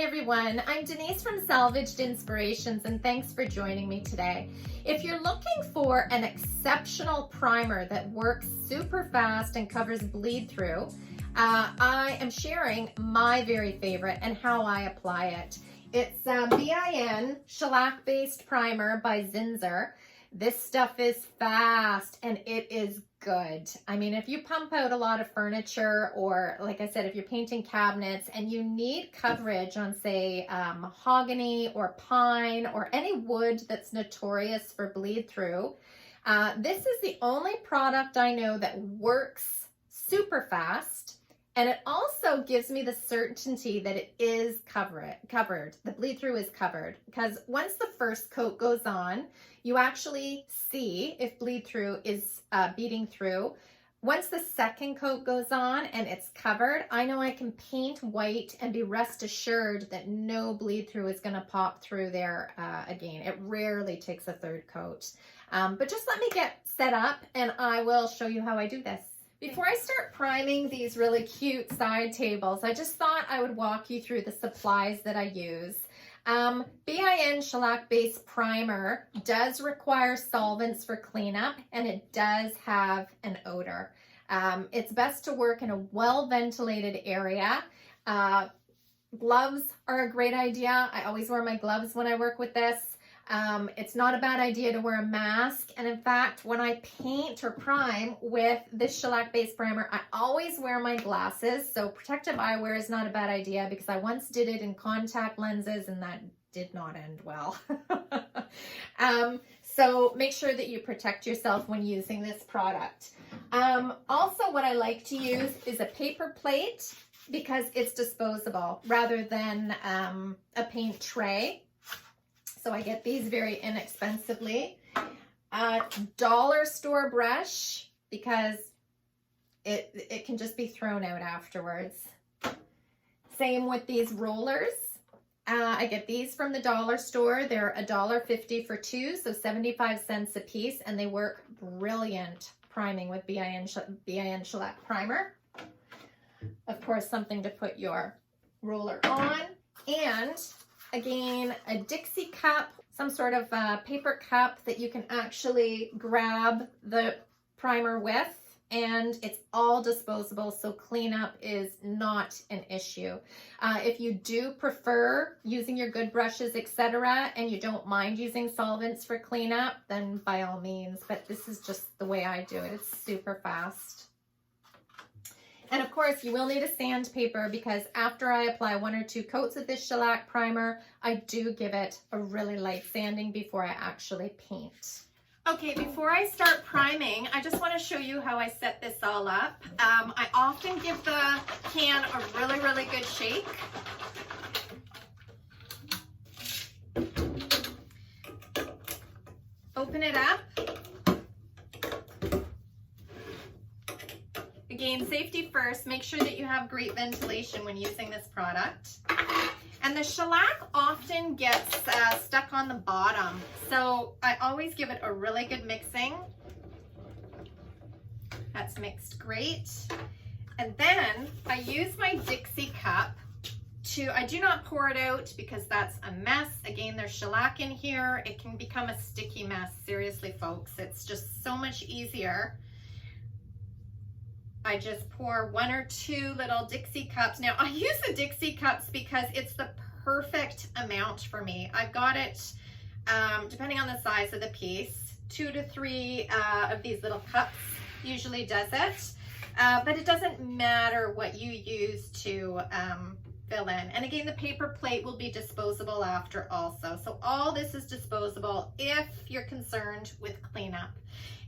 Hi everyone, I'm Denise from Salvaged Inspirations and thanks for joining me today. If you're looking for an exceptional primer that works super fast and covers bleed through, I am sharing my very favorite and how I apply it. It's BIN Shellac Based Primer by Zinsser. This stuff is fast and it is good. I mean, if you pump out a lot of furniture, or like I said, if you're painting cabinets and you need coverage on, say, mahogany or pine or any wood that's notorious for bleed through, this is the only product I know that works super fast. And it also gives me the certainty that it is covered. The bleed through is covered, because once the first coat goes on, you actually see if bleed through is beating through. Once the second coat goes on and it's covered, I know I can paint white and be rest assured that no bleed through is going to pop through there again. It rarely takes a third coat. But just let me get set up and I will show you how I do this. Before I start priming these really cute side tables, I just thought I would walk you through the supplies that I use. BIN Shellac Based Primer does require solvents for cleanup, and it does have an odor. It's best to work in a well-ventilated area. Gloves are a great idea. I always wear my gloves when I work with this. It's not a bad idea to wear a mask, and in fact, when I paint or prime with this Shellac Based Primer, I always wear my glasses, so protective eyewear is not a bad idea because I once did it in contact lenses and that did not end well. So make sure that you protect yourself when using this product. Also, what I like to use is a paper plate because it's disposable rather than a paint tray. So I get these very inexpensively. Dollar store brush because it can just be thrown out afterwards. Same with these rollers. I get these from the dollar store. They're $1.50 for two, so 75 cents a piece, and they work brilliant priming with BIN Shellac Primer. Of course, something to put your roller on, and again, a Dixie cup, some sort of paper cup that you can actually grab the primer with, and it's all disposable, so cleanup is not an issue. If you do prefer using your good brushes, etc., and you don't mind using solvents for cleanup, then by all means, but this is just the way I do it. It's super fast. And of course, you will need a sandpaper because after I apply 1 or 2 coats of this shellac primer, I do give it a really light sanding before I actually paint. Okay, before I start priming, I just want to show you how I set this all up. I often give the can a really, really good shake. Open it up. Again, safety first, make sure that you have great ventilation when using this product. And the shellac often gets stuck on the bottom, so I always give it a really good mixing. That's mixed great. And then I use my Dixie cup I do not pour it out because that's a mess. Again, there's shellac in here. It can become a sticky mess, seriously folks. It's just so much easier. I just pour 1 or 2 little Dixie cups. Now, I use the Dixie cups because it's the perfect amount for me. I've got it, depending on the size of the piece, 2 to 3 of these little cups usually does it. But it doesn't matter what you use to fill in. And again, the paper plate will be disposable after also. So all this is disposable if you're concerned with cleanup.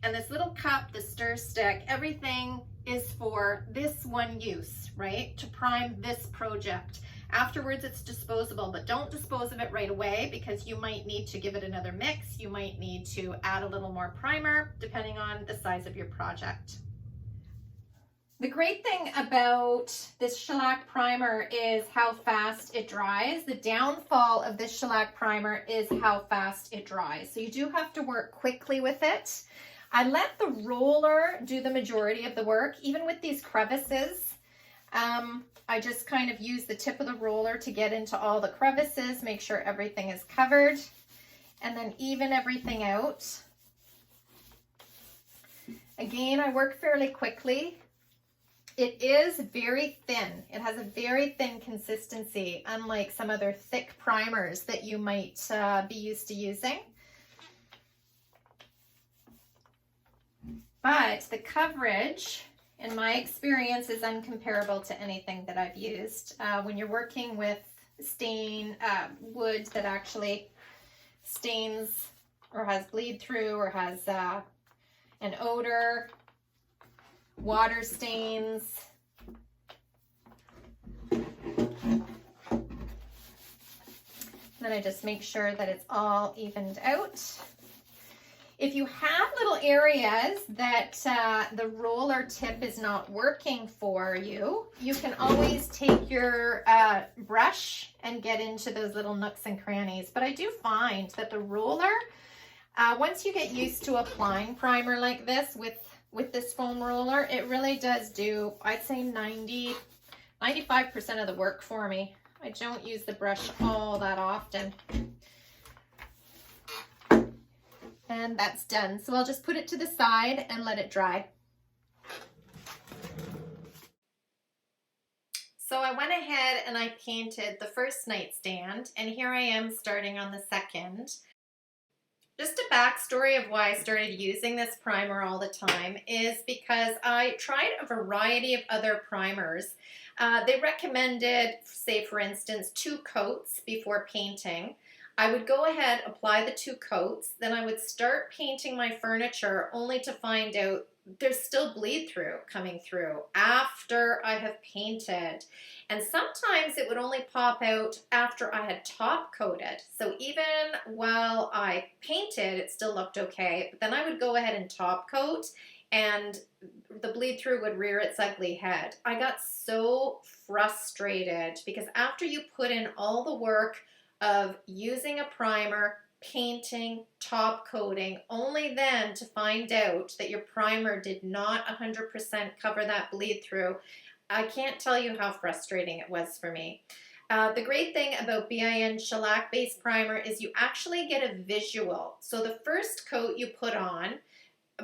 And this little cup, the stir stick, everything is for this one use, right? To prime this project. Afterwards, it's disposable, but don't dispose of it right away because you might need to give it another mix. You might need to add a little more primer depending on the size of your project. The great thing about this shellac primer is how fast it dries. The downfall of this shellac primer is how fast it dries. So you do have to work quickly with it. I let the roller do the majority of the work, even with these crevices. I just kind of use the tip of the roller to get into all the crevices, make sure everything is covered, and then even everything out. Again, I work fairly quickly. It is very thin. It has a very thin consistency, unlike some other thick primers that you might be used to using. But the coverage, in my experience, is uncomparable to anything that I've used. When you're working with wood that actually stains or has bleed through or has an odor, water stains. Then I just make sure that it's all evened out. If you have little areas that the roller tip is not working for you, you can always take your brush and get into those little nooks and crannies. But I do find that the roller, once you get used to applying primer like this with this foam roller, it really does do, I'd say 95% of the work for me. I don't use the brush all that often. And that's done. So I'll just put it to the side and let it dry. So I went ahead and I painted the first nightstand, and here I am starting on the second. Just a backstory of why I started using this primer all the time is because I tried a variety of other primers. They recommended, say for instance, 2 coats before painting. I would go ahead, apply the 2 coats, then I would start painting my furniture only to find out there's still bleed through coming through after I have painted. And sometimes it would only pop out after I had top coated. So even while I painted, it still looked okay. But then I would go ahead and top coat and the bleed through would rear its ugly head. I got so frustrated because after you put in all the work of using a primer, painting, top coating, only then to find out that your primer did not 100% cover that bleed through, I can't tell you how frustrating it was for me. The great thing about BIN Shellac Based Primer is you actually get a visual. So the first coat you put on,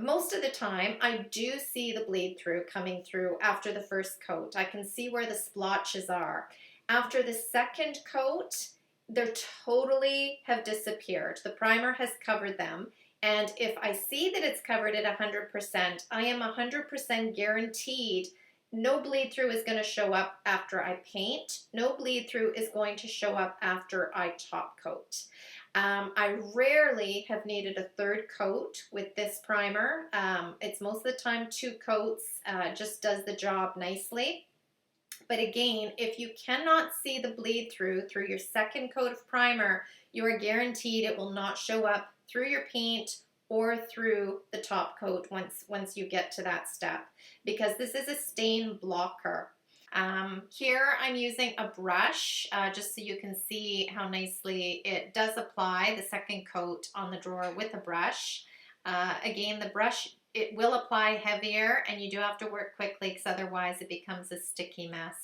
most of the time I do see the bleed through coming through after the first coat. I can see where the splotches are. After the second coat, they totally have disappeared. The primer has covered them. And if I see that it's covered at 100%, I am 100% guaranteed no bleed through is going to show up after I paint. No bleed through is going to show up after I top coat. I rarely have needed a third coat with this primer. It's most of the time 2 coats, just does the job nicely. But again, if you cannot see the bleed through your second coat of primer, you are guaranteed it will not show up through your paint or through the top coat once you get to that step, because this is a stain blocker. Here I'm using a brush just so you can see how nicely it does apply the second coat on the drawer with a brush. Again, the brush, it will apply heavier and you do have to work quickly because otherwise it becomes a sticky mess.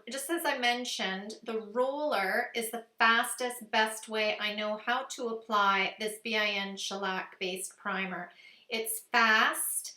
Just as I mentioned, the roller is the fastest, best way I know how to apply this BIN Shellac Based Primer. It's fast.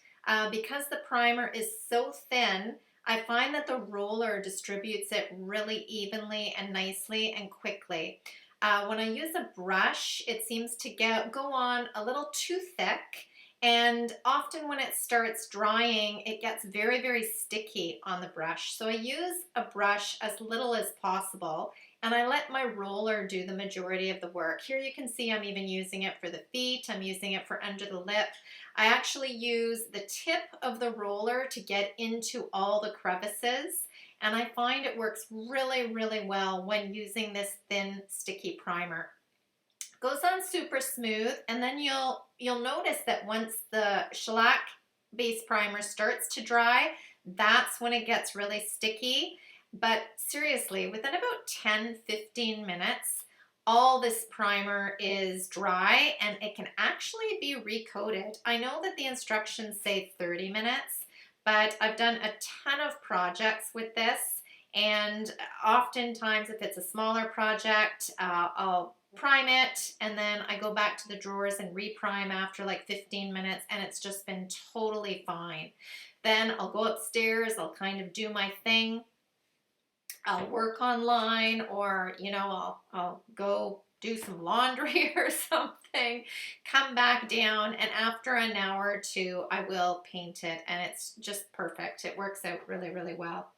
Because the primer is so thin, I find that the roller distributes it really evenly and nicely and quickly. When I use a brush, it seems to go on a little too thick, and often when it starts drying, it gets very, very sticky on the brush. So I use a brush as little as possible, and I let my roller do the majority of the work. Here you can see I'm even using it for the feet. I'm using it for under the lip. I actually use the tip of the roller to get into all the crevices, and I find it works really, really well when using this thin, sticky primer. Goes on super smooth, and then you'll notice that once the shellac based primer starts to dry, that's when it gets really sticky. But seriously, within about 10-15 minutes, all this primer is dry and it can actually be recoated. I know that the instructions say 30 minutes, but I've done a ton of projects with this, and oftentimes if it's a smaller project, I'll prime it and then I go back to the drawers and reprime after like 15 minutes, and it's just been totally fine. Then I'll go upstairs, I'll kind of do my thing, I'll work online, or I'll go do some laundry or something, come back down, and after an hour or two I will paint it, and it's just perfect. It works out really, really well.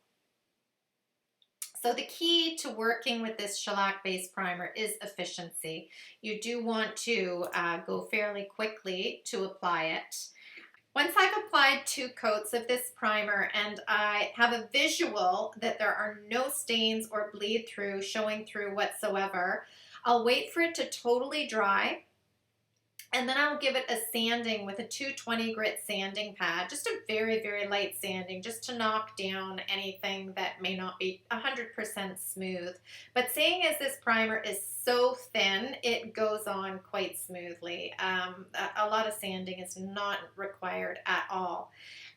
So the key to working with this shellac based primer is efficiency. You do want to go fairly quickly to apply it. Once I've applied 2 coats of this primer and I have a visual that there are no stains or bleed through showing through whatsoever, I'll wait for it to totally dry, and then I'll give it a sanding with a 220 grit sanding pad, just a very, very light sanding, just to knock down anything that may not be 100% smooth. But seeing as this primer is so thin, it goes on quite smoothly. A lot of sanding is not required at all.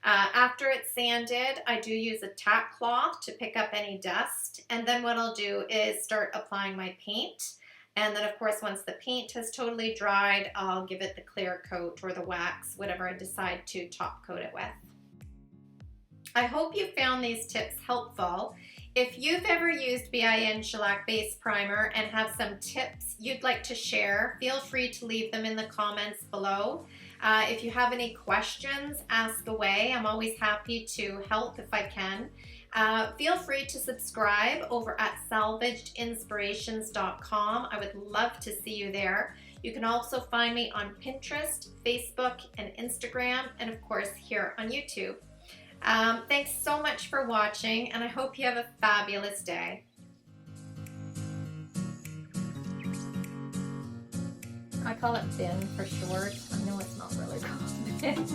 After it's sanded, I do use a tack cloth to pick up any dust, and then what I'll do is start applying my paint. And then, of course, once the paint has totally dried, I'll give it the clear coat or the wax, whatever I decide to top coat it with. I hope you found these tips helpful. If you've ever used BIN Shellac Based Primer and have some tips you'd like to share, feel free to leave them in the comments below. If you have any questions, ask away. I'm always happy to help if I can. Feel free to subscribe over at salvagedinspirations.com. I would love to see you there. You can also find me on Pinterest, Facebook, and Instagram, and of course here on YouTube. Thanks so much for watching, and I hope you have a fabulous day. I call it bin for short. I know it's not really called bin.